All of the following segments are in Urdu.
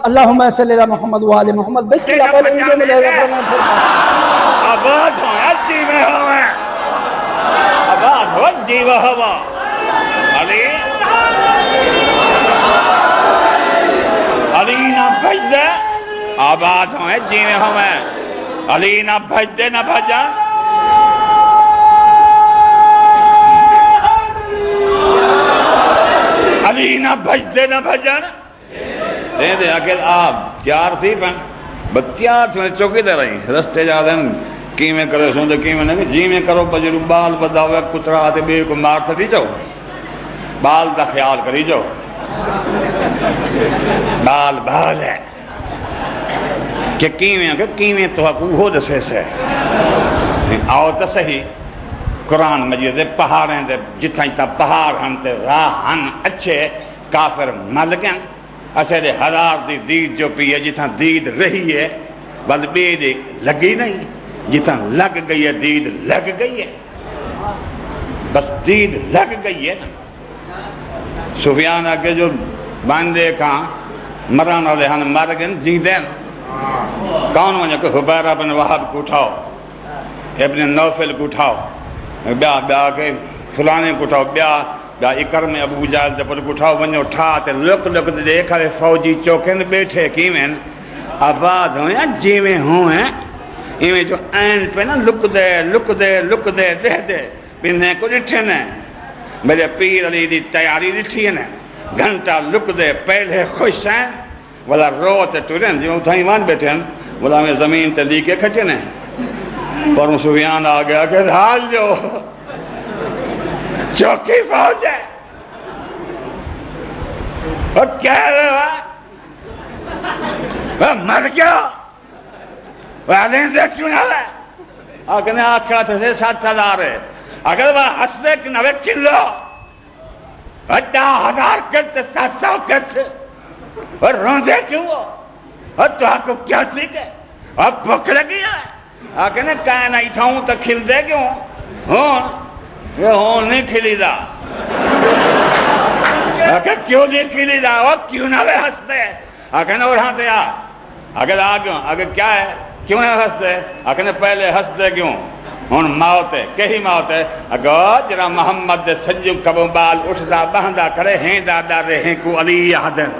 اللہم صلی اللہ محمد وآل محمد بسم اللہ پہلے ویڈیو میں لے گا پھر آباد ہوں اچھی میں ہوں آباد ہو جیوہ ہوا علی علی نہ بھج دے آباد ہوں جیوہ ہوں علی نہ بھج دے نہ بھجا علی نہ بھج دے نہ بھجا دے دے اکیل آپ تیار تھی پہن بتیار تھی میں چوکی دے رہی رستے جا دیں کی میں کرے سن دے کی میں نہیں جی میں کرو بجرو بال بداوے کترا آتے بے کو مار سٹی جاؤ بال دا خیال کری جاؤ بال ہے کہ کی میں تو حقوق ہو دسے سے آؤ تو صحیح قرآن مجید دے پہاڑیں دے جتھاں جتھاں پہاڑ ہن تے راہ ہن اچھے کافر ملکن اسے دے ہزار دی دید جو پی ہے جتھاں دید رہی ہے بل بے دے لگی نہیں جتھاں لگ گئی ہے دید لگ گئی ہے بس دید لگ گئی ہے سفیان آگے جو باندے کہاں مران والے ہن مر گئے جی دین کون وجہ کہ حبیرہ بن وہب کو اٹھاؤ ابن نوفل کو اٹھاؤ بیا کے فلانے کو اٹھاؤ بیا اکرم ابو جہل دے پر کو اٹھاؤ ونجو اٹھا تے لک دیکھا رہے فوجی چوکن بیٹھے کیویں آباد ہوں یا جیویں ہوں ہیں ایویں جو این پہ نا لک دے دے پندھیں کو ڈٹھے نے میرے پیر علی دی تیاری ڈٹھی ہے نا گھنٹہ لک دے پہلے خوش ہیں بولا رو تے ٹرین جو اتھائی وان بیٹھے ہیں بولا میں زمین تے لی کے کھٹے نے پر سفیان آ گیا کہ حال جو چوکی فوج ہے اور کہہ رہے وہ مر گیا وہ آدھیں سے کیوں نہ رہے اگنے آکھا تھے 7,000 ہے اگر وہ ہستے کہ نوے کلو 10,000 کرتے 700 کرتے اور روندے کیوں اور تو آپ کو کیا ٹھیک ہے اب بھوک لگی ہے آکھنے کہنا نہیں تھاؤں تو کھل دے کیوں ہون یہ ہون نہیں کھلی دا آکھنے کیوں نہیں کھلی دا وہ کیوں نہ وہ ہستے آکھنے اور ہاں تے اگر آگوں اگر کیا ہے کیوں نہ ہستے آکھنے پہلے ہستے کیوں ہون موت ہے کہی موت ہے اگر جرا محمد دے سنجو کبوں بال اٹھدا بہندا کھڑے ہیں دادا رہے کو علی یادن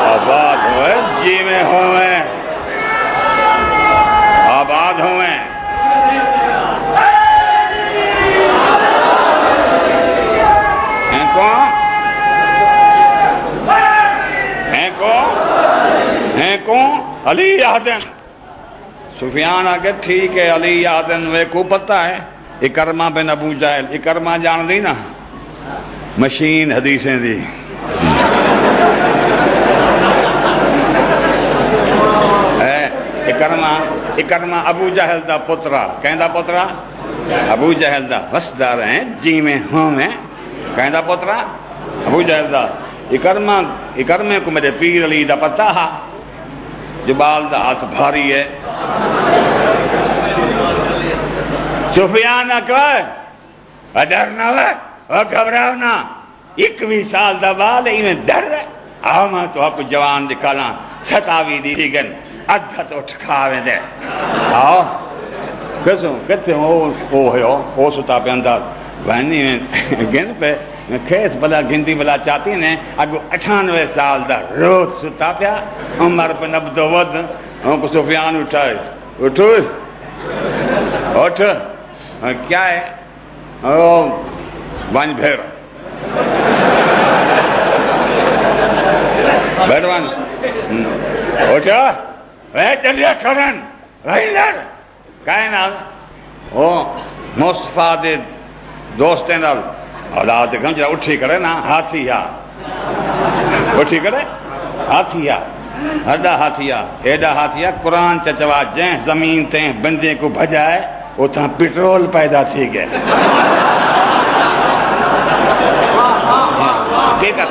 آباد ہوئے جی میں ہوئے آباد ہوئے ہیں کون علی یادن سفیان آگے ٹھیک ہے علی یادن وے کو پتہ ہے اکرمہ بن ابو جہل اکرمہ جان دی نا مشین حدیثیں دی اکرمہ ابو جہل دا پترا کہیں دا پترا ابو جہل دا وسدار ہیں جی میں ہوں میں کہیں دا پترا ابو جہل دا اکرمہ کو میرے پیر علی دا پتہ ہے جو بال دا ہاتھ بھاری ہے سفیان اکبر ڈرنا ہے اور گھبراؤنا 21 سال دا بال ہے میں ڈر ہے آؤ میں تو آپ کو جوان دکھانا 27 دی گن ادھا تو ٹھکاویں دے آؤ کتے ہو ستا پہ انداز وہنی میں گن پہ کھیس بلا گندی بلا چاہتی نے اگو 98 سال دا روز ستا پیا عمر پہ نبدو ود ہم کو سفیان اٹھائے اٹھ کیا ہے وان بھیر بیٹوان اٹھا اے چلیا کھڑن رہی لڑ کہے نا وہ مصطفیٰ دے دوستیں نال اولاد گنجا اٹھی کرے نا ہاتھیا اٹھی کرے ہاتھیا ہڈا ہاتھیا ایڈا ہاتھیا قرآن چچوا جہیں زمین تیں بندے کو بھجائے اتھاں پیٹرول پیدا تھی گئے ٹھیک ہے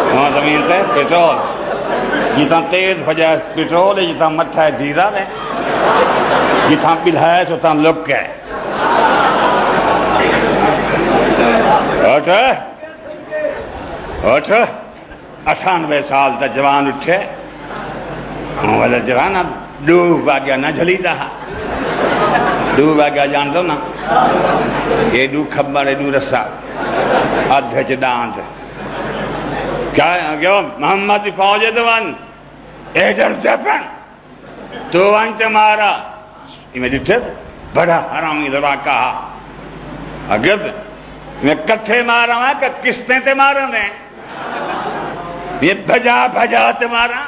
وہاں زمین تے پیٹرول جتنا تیز بھجائے پیٹرول ہے جتنا مٹھا ہے ڈیزل ہے جتنا بل ہے اتنا لک ہے 98 سال تا جوان اٹھے والا جوانا 2 واگیا نہ جھلی دا 2 واگیا جان دو نا یہ 2 خبر 2 رسا ادھ چدانت کیا محمد فوج دوان ایڈر زفن تو انت مارا یہ میں ڈٹھے بڑا حرامی ذرا کہا اگر میں کٹھے مارا ہوں کہ قسطیں تے مارا میں یہ بھجا بھجا تے مارا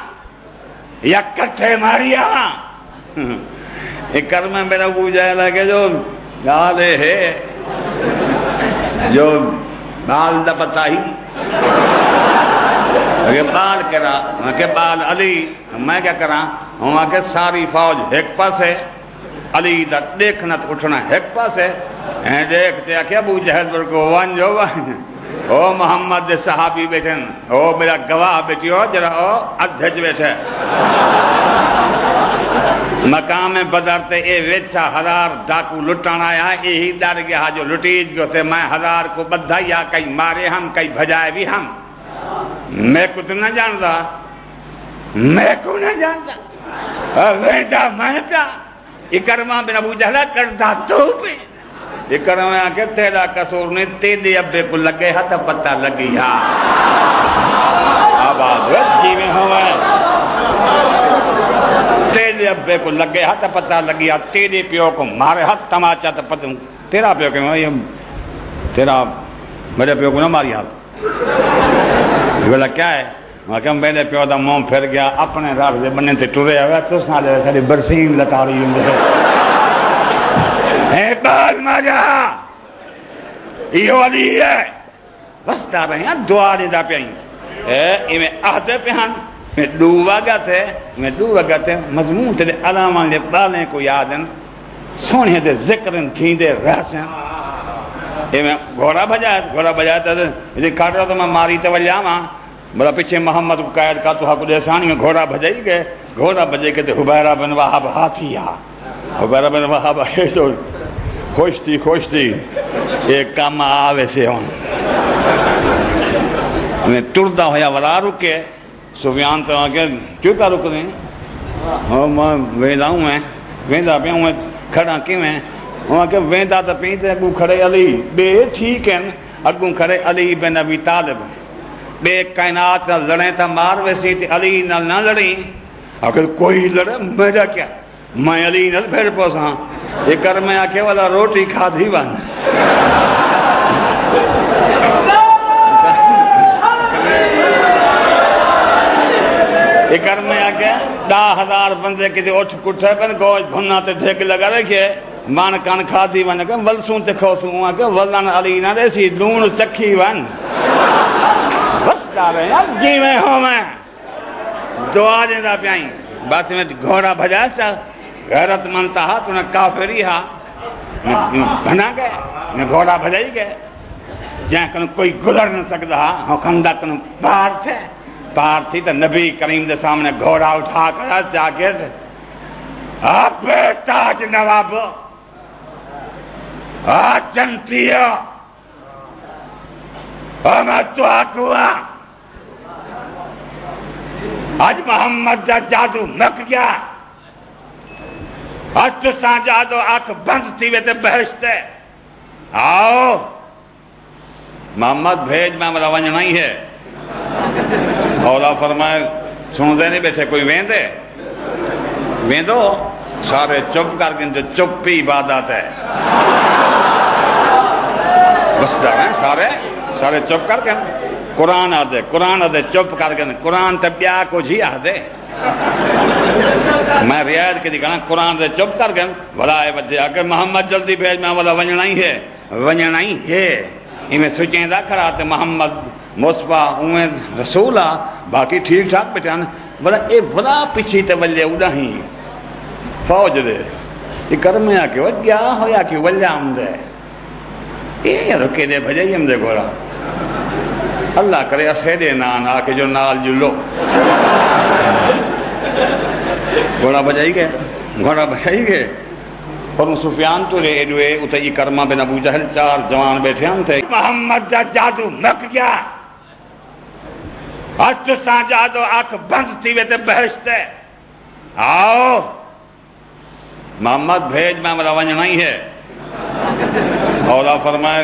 یا کٹھے ماریا ایک کرم میرا پوچھا لگے جو گالے ہے جو بال دا پتہ ہی کہ بال کرا کہ بال علی میں کیا کرا ہوں کہ ساری فوج ایک پاس ہے علی دا دیکھنا تو اٹھنا ایک پاس ہے دیکھتے کہ ابو جہل پر کو وان جو وان او محمد دے صحابی بیٹھن او میرا گواہ بیٹی ہو جرا او ادھج بیٹھے مقام بدر تے اے ویچا 1000 ڈاکو لٹانا آیا یہی ڈر گیا جو لٹیج گو تے میں 1000 کو بدھا یا کئی مارے ہم کئی بھجائے بھی ہم میں کو تو نہ جانتا میں کو نہ جانتا ویچا میں پیا اکرمہ بن ابو جہلہ کرتا تو پہ اکرمہ آکے تیرا قصور نے تیرے ابے کو لگے ہاں تو پتہ لگی ہاں آباد ویس جی میں ہوئے تیرے ابے کو لگے ہاں تو پتہ لگی ہاں تیرے پیو کو مارے ہاتھ تماچا تو پتہ تیرا پیو کہ میں تیرا میرے پیو کو نہ ماری ہاتھ بولا کیا ہے میں کہ میرے پیو دا منہ پھر گیا اپنے راہ سے بننے سے ٹرے ہوئے تو سالے ساری برسین لٹا رہی ہوں اے بال ماجا یہ علی ہے بس دا رہے ہیں دعا دے دا پیائیں اے میں آتے پہن میں 2 وگا تھے مضمون تے علامان لے بالیں کو یادن سونے دے ذکرن تھیں دے رہسیں اے میں گھوڑا بجایا تھا یہ کھاٹ رہا تو میں ماری تو ولی آماں بڑا پیچھے محمد کو قائد کا تو حق دیسانی میں گھوڑا بجائی گئے گھوڑا بجے کے تو حبیرہ بن وحب ہاتھی حبیرہ بن وحب ہے تو خوش تھی ایک کام آوے سے ہوں میں ٹردہ ہویا ولا رکے سفیان تو آگے کیوں کا رک دیں میں ویدہ ہوں میں ویدہ پہ ہوں کھڑا کی میں وہاں کہ ویدہ تا پیتے اگو کھڑے علی بے ٹھیک ہیں اگو کھڑے علی بن ابی طالب بے کائنات نہ لڑیں تا مار ویسی تھی علی نہ لڑیں اگر کوئی لڑے میرا کیا میں علی نہ پھر پوساں یہ کر میں آکے والا روٹی کھا دھی بان یہ کر میں آکے 10,000 بندے کسی اٹھ کٹھے پن گوش بھننا تے دھیک لگا رکھے مان کان کھا دی بان کہ ولسوں تے کھوسوں آکے ولن علی نہ ریسی لون چکھی بان بس دارے ہیں جی میں ہوں میں دعا جنہ پیائیں بات میں گھوڑا بھجا چاہ غیرت منتا ہا تو نہ کافری ہا بنا گئے نہ گھوڑا بھجائی گئے جہاں کنو کوئی گزر نہ سکتا ہا حکمدہ کنو پار تھی تو نبی کریم دے سامنے گھوڑا اٹھا کر جاگے سے آپ تاج نواب آج جنتی ہو اور میں تو آکوا آج محمد دا جادو مک گیا آج تو سان جادو آنکھ بند تھی ویتے بہشتے آؤ محمد بھیج میں ملا ونج نہیں ہے اولا فرمائے سن دے نہیں بیٹھے کوئی ویندو سارے چپ کر کے چپی عبادت ہے بس داریں سارے چپ کر کے قرآن آدھے چپ کر کے قرآن تے بیا کو جی آدھے میں رعایت کے دکھانا قرآن دے چپ کر کے بھلا ہے بچے اگر محمد جلدی بھیج میں والا ونجنا ہی ہے میں سوچیں دا کھڑا تے محمد مصطفیٰ اویں رسولہ باقی ٹھیک ٹھاک پہچان بلا اے بلا پیچھے تے ولے اڑا ہی فوج دے یہ کرم آ کے وہ کیا ہویا کہ ولے آمدے یہ رکے دے بھجائی ہم دے گھوڑا اللہ کرے اسیدے نان آ کے جو نال جلو گھوڑا بجائی گئے اور سفیان تو رہے دوئے اتائی کرمہ بن ابو جہل 4 جوان بیٹھے ہم تھے محمد دا جادو مک گیا ہاتھ سان جا تو آنکھ بند تھی وے تے بہشت ہے آؤ محمد بھیج میں میرا ونجنا ہی ہے اولا فرمائے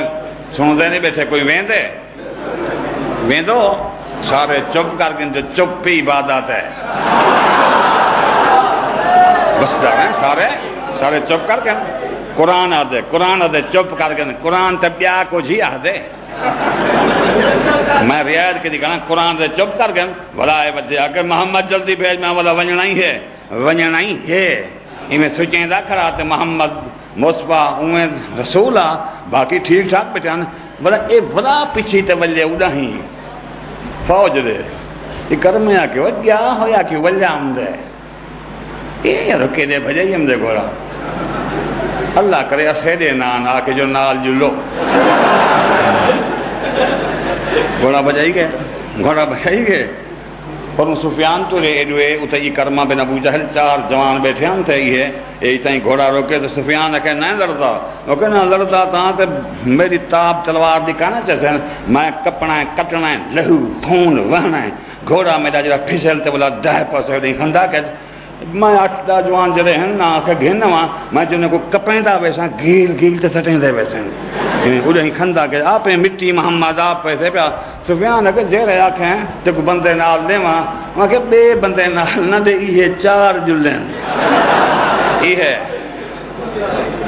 سن دے نہیں بیٹھے کوئی ویندے ویندو سارے چپ کر کے چپ ہی عبادت ہے بس سارے چپ کر کے قرآن آدھے چپ کر کے قرآن تے بیا کو جی آدھے میں رعایت کے دکھانا قرآن سے چپ کر کے بھلا ہے بچے اگر محمد جلدی بھیج میں والا ونجنا ہی ہے میں سوچیں دا کھڑا تے محمد مصطفیٰ اویں رسول آ باقی ٹھیک ٹھاک پہچان بڑا اے بڑا پیچھے تے ولے اڑا ہی فوج دے یہ کرم آ کے گیا ہویا کہ ولیا ہم دے یہ رکے دے بھجائی ہم دے گورا اللہ کرے اسے دے نان آ کے جو نال جلو گھوڑا بجائی گئے پر سفیان تو رے ایڈوے اتھے یہ کرما بن ابو جہل چار جوان بیٹھے ہم تھے یہ اتھے گھوڑا روکے تو سفیان کہ نہیں لڑتا وہ کہ نہ لڑتا تھا تو میری تاب تلوار دکھانا چاہتے ہیں میں کپنا ہے کٹنا ہے لہو خون وہنا ہے گھوڑا میرا جڑا پھسلتے بولا دہ پاسے نہیں کھندا کہ میں اٹھتا جوان جڑے ہیں نا کہ گھن وہاں میں جنہیں کو کپیندا ویسا گیل تے سٹیں دے ویسے اڑے ہی کھندا کہ آپ مٹی محمد آپ پیسے پیا سفیان کہ جے رہا کہ تے کو بندے نال دے وہاں کہ بے بندے نال نہ دے یہ چار جلیں یہ ہے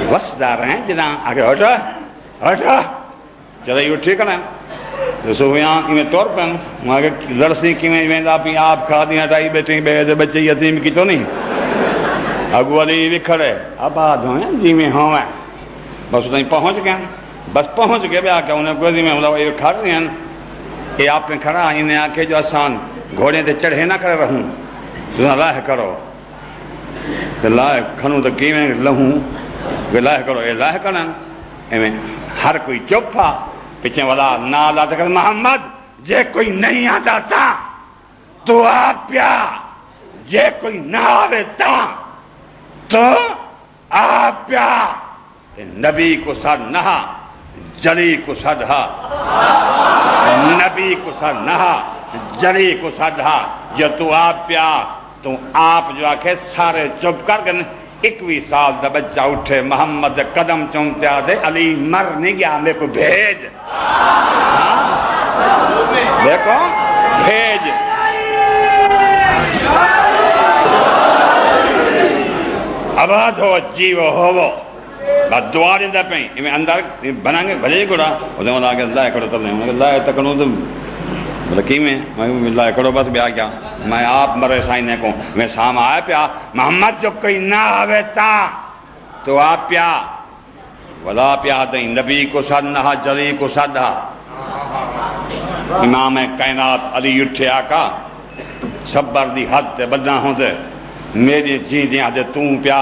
وسدار ہیں جنا آگے ہٹا چلا یہ ٹھیک ہے تو سفیان میں طور پر وہاں کہ لڑسی کی میں ویندا پی آپ کھا دیاں ٹائی بیٹھیں بے بچے یتیم کی تو نہیں اگو علی بھی کھڑے آباد ہوئے جی میں ہوئے بس اتنی پہنچ گئے بھی آکے انہیں کوئی میں بولا یہ کھڑ رہے ہیں یہ آپ نے کھڑا انہیں آکے جو آسان گھوڑے تے چڑھے نہ کرے رہوں تو لاہ کرو تو لاہ کھنوں تو کی میں لہوں کہ لاہ کرو یہ لاہ کرن میں ہر کوئی چپ تھا پیچھے والا نہ آتا کہ محمد جے کوئی نہیں آتا تھا تو آپ پیا جے کوئی نہ آوے تا تو آپ پیا نبی کو سر نہا جلی کو سدھا نبی کو سر نہا جلی کو سدھا جو تو آپ پیا تو آپ جو آکھے سارے چپ کر کے 21 سال دا بچہ اٹھے محمد قدم چونتیا دے علی مر نہیں گیا میرے کو بھیج دیکھو بھیج آباد ہو جیو ہو بات دعا دیندہ پہیں میں اندر بنائیں گے بھلے گڑا اسے ملا کہ اللہ کھڑو تب نہیں اللہ تکنو تم لکی میں اللہ کھڑو بس بیا کیا میں آپ مرے سائنے کو میں سام آئے پیا محمد جو کوئی نہ آوے تا تو آپ پیا ولا پیا دیں نبی کو سدھا جلی کو سدھا امام کائنات علی اٹھے آقا صبر دی حد تے بدنا ہوں تے میری جی دیاں دے توں پیا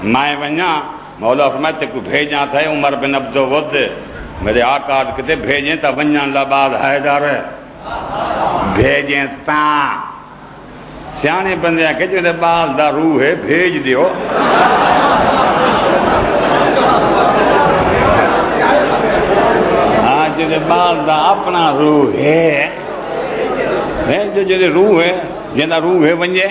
میں ونیا مولا فرمائے تے کو بھیجاں تھے عمر بن عبدالود میرے آقا کتے بھیجیں تا ونیاں لباد حیدر بھیجیں تاں سیانے بندے کہ جو دے بال دا روح ہے بھیج دیو جو دے بال دا اپنا روح ہے جو دے روح ہے جنہ روح ہے ونجے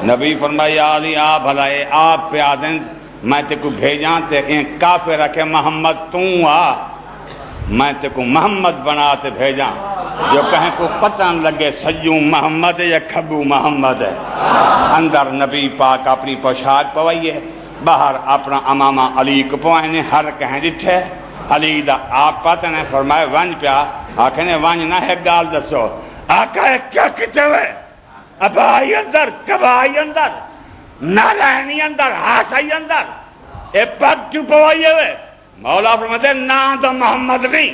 نبی فرمائی علی آپ بھلائے آپ پہ آدن میں تے کو بھیجاں تے ان کافر رکھے محمد توں آ میں تے کو محمد بنا تے بھیجاں جو کہیں کو پتہ نہ لگے سجوں محمد ہے یا کھبو محمد ہے اندر نبی پاک اپنی پوشاک پوائیے باہر اپنا امامہ علی کو پوائنے ہر کہیں ڈٹھے علی دا آپ پتہ نے فرمائے ونج پیا آکھے نے ونج نہ ہے گال دسو آقا ہے کیا کتے ہوئے اب آئی اندر کب آئی اندر نالینی اندر ہاتھ آئی اندر اے پگ کیوں پوائیے ہوئے مولا فرماتے نام تو محمد نہیں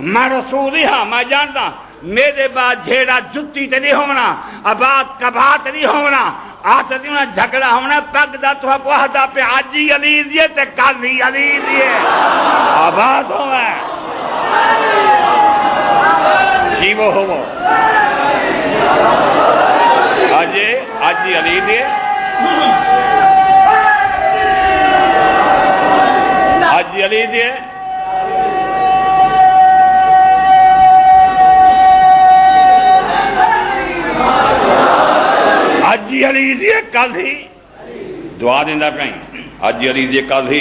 میں رسول ہی ہاں میں جانتا میرے بعد جھیڑا جتی تے نہیں ہونا اباد کبات نہیں ہونا آتا نہیں ہونا جھگڑا ہونا پگ دا تو حق وحدہ پہ آجی علی دیئے تے کالی علی دیئے آباد ہوئے جیو ہو وہ آجی علی دیئے آجی علی دیئے اج علی دی کل ہی دعا دیندا پئی اج علی دی کل ہی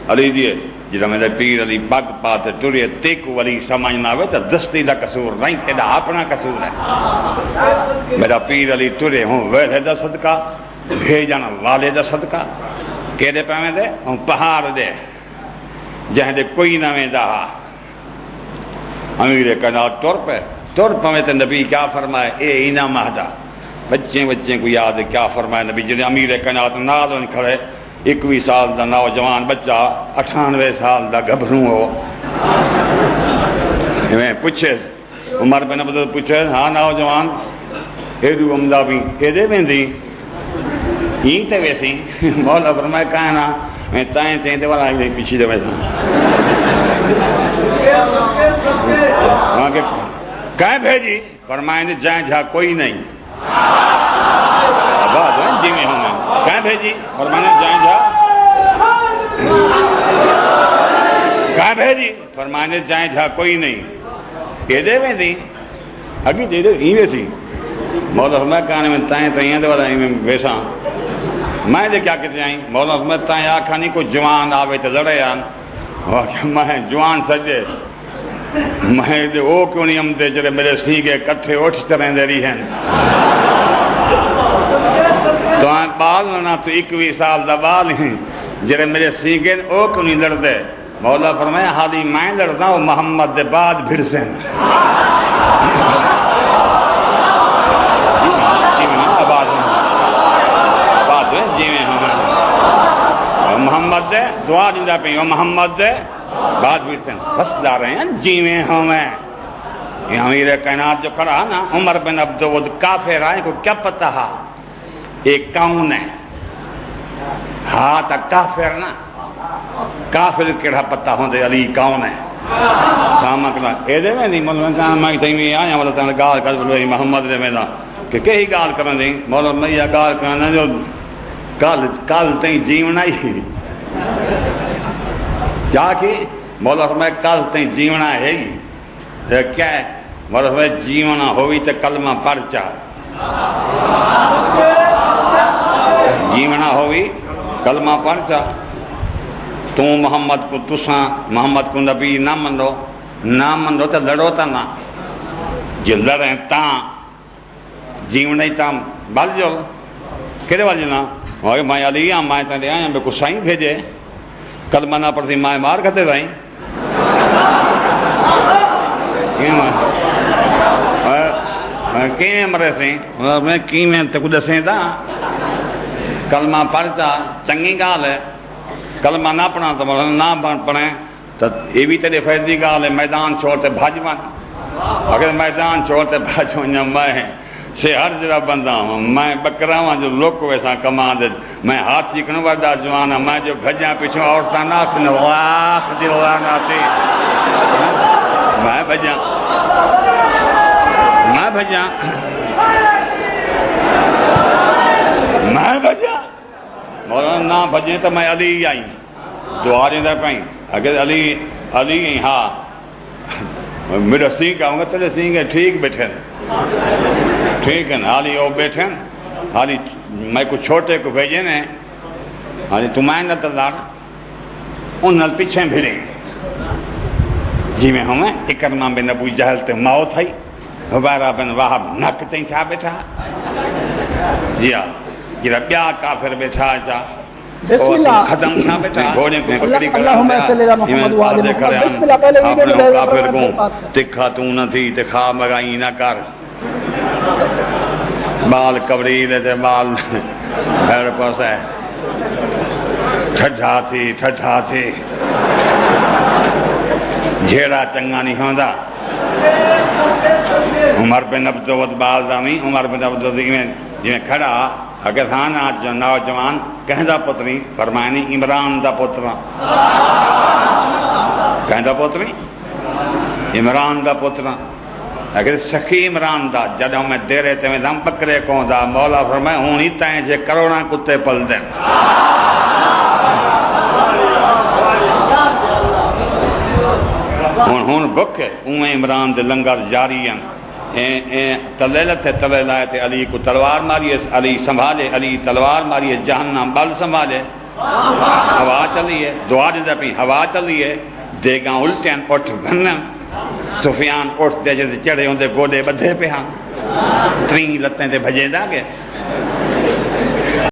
علی دی جڑا میرا پیر علی پگ پا تے ٹرے تیکو علی سمجھ نہ آوے تے دستی دا قصور نہیں تیرا اپنا قصور ہے میرا پیر علی ٹرے ہوں ویلے دا صدقہ بھیجن والے دا صدقہ کیڑے پاویں دے ہوں پہاڑ دے جہاں دے کوئی نہ ویندا امیر کائنات ٹر پویں تے نبی کیا فرمائے اے اینا مہدا بچے کو یاد ہے کیا فرمائے نبی جنہیں امیر کائنات نال ان کھڑے 21 سال دا نوجوان بچہ 98 سال دا گھبروں ہو میں پوچھے عمر بن عبد پوچھے ہاں نوجوان ایڈو عمدہ بھی کیدے ویندی ہی تے ویسی مولا فرمائے کہاں نا میں تائیں دے والا پیچھے دے ویسا وہاں کے کہیں بھیجی فرمائیں دے جائیں جہاں کوئی نہیں بات ہے جی میں ہوں میں کہیں بھیجی فرمائیں دے جائیں جہاں کہیں بھیجی فرمائیں دے جائیں جہاں کوئی نہیں کہ دے میں دی اگی دے دے ہی ویسی مولا فرمائے کہاں میں تائیں دے والا میں ویسا میں دے کیا کہتے ہیں مولا فرمائے تائیں آکھانی کو جوان آوے تے لڑے آن میں جوان سجے میں دے او کیوں نہیں ہم دے جرے میرے سینگے کٹھے اٹھ چریں دے رہی ہیں تو آن بال نہ تو 21 سال دا بال ہیں جرے میرے سینگے او کیوں نہیں لڑ دے مولا فرمائے حالی میں لڑنا وہ محمد دے بعد پھر سے محمد دے دعا دیندہ پہ وہ محمد دے بعد بھی سے بس دا رہے ہیں جیویں ہمیں یہ امیر کائنات جو کھڑا نا عمر بن عبدالود کافر آئے کو کیا پتہ ہا ایک کون ہے ہاں تا کافر نا کافر کیڑا پتہ ہوں دے علی کون ہے سامک نا اے دے میں نہیں مولا کہاں میں تیمی آیا مولا تانا گال کر بلوئی محمد دے میں نا کہ کہی گال کرن دیں مولا میں یہ گال کرنا جو کل تین جیونا ہی کیا کہ مولا فرمائے کل تین جیونا ہے ہی کیا ہے مولا فرمائے جیونا ہوئی تو کلمہ پرچا جیونا ہوئی کلمہ پرچا تو محمد کو تساں محمد کو نبی نہ منو تو لڑو تا نہ جو لڑیں تاں جیونا ہی تاں بل جو کہڑے والی نا میں علی ہاں میں تیرے آیا میں کو سائیں بھیجے کلمہ نہ پڑھتی میں مار کھتے رہیں کیویں مرے سیں میں کیویں تے کو دسیں تا کلمہ پڑھتا چنگی گال ہے کلمہ نہ پڑھا تو نہ پڑھیں تو یہ بھی تیرے فائدی گال ہے میدان چھوڑتے بھاجواں اگر میدان چھوڑتے بھاجواں سے ہر جگہ بندہ ہوں میں بکرا ہوں جو لوگ ویسا کما دے میں ہاتھ چیکنوں بردہ جوانا میں جو بھجاں پیچھوں عورتاں ناکھ نواخ دلوہ ناتے میں بھجاں مولانا نہ بھجیں تو میں علی آئی دعا دیندہ پائیں اگر علی ہاں میرا سینگ آؤں گا چلے سینگ ہے ٹھیک بیٹھے ٹھیک ہے نا حالی وہ بیٹھے حالی میں کو چھوٹے کو بھیجے نے حالی تمہیں نہ تردار ان نل پیچھے بھیڑیں جی میں ہمیں اکرمہ بن ابو جہل تے موت ہے حبیرہ بن وہب نک تین چھا بیٹھا جی ہاں جی ربیہ کافر بیٹھا چاہ بسم اللہ ختم نہ بیٹھا اللہم صلی اللہ محمد وآلہ محمد بسم اللہ پہلے ویڈیو میں کافر کو تکھا تو نہ تھی تکھا مگائی نہ کر بال کبری لیتے بال بھیڑ پاس ہے ٹھٹھا تھی جھیڑا چنگا نہیں ہوندہ عمر بن عبدالود بال دامی عمر بن عبدالود جی میں کھڑا اگر تھان آج نوجوان کہیں دا پتری فرمائنی عمران دا پترا کہیں دا پتری عمران دا پترا اگر سخی عمران دا جدوں میں دے رہے تے میں دم بکرے کون دا مولا فرمائے ہون ہی تائیں جے کروڑا کتے پل دیں ہون بکے اوہیں عمران دے لنگر جاری ہیں تلے لتے تلے لائے تے علی کو تلوار ماری، علی سنبھالے، علی تلوار ماری، جہنم بل سنبھالے، ہوا چلی ہے، دعا دیتا پی ہوا چلی ہے، دیگاں الٹین اٹھ بھنن، سفیان اٹھ دے جے چڑھے ہوندے گوڈے بدھے پہ ہاں، ترین لتیں تے بھجے دا گے،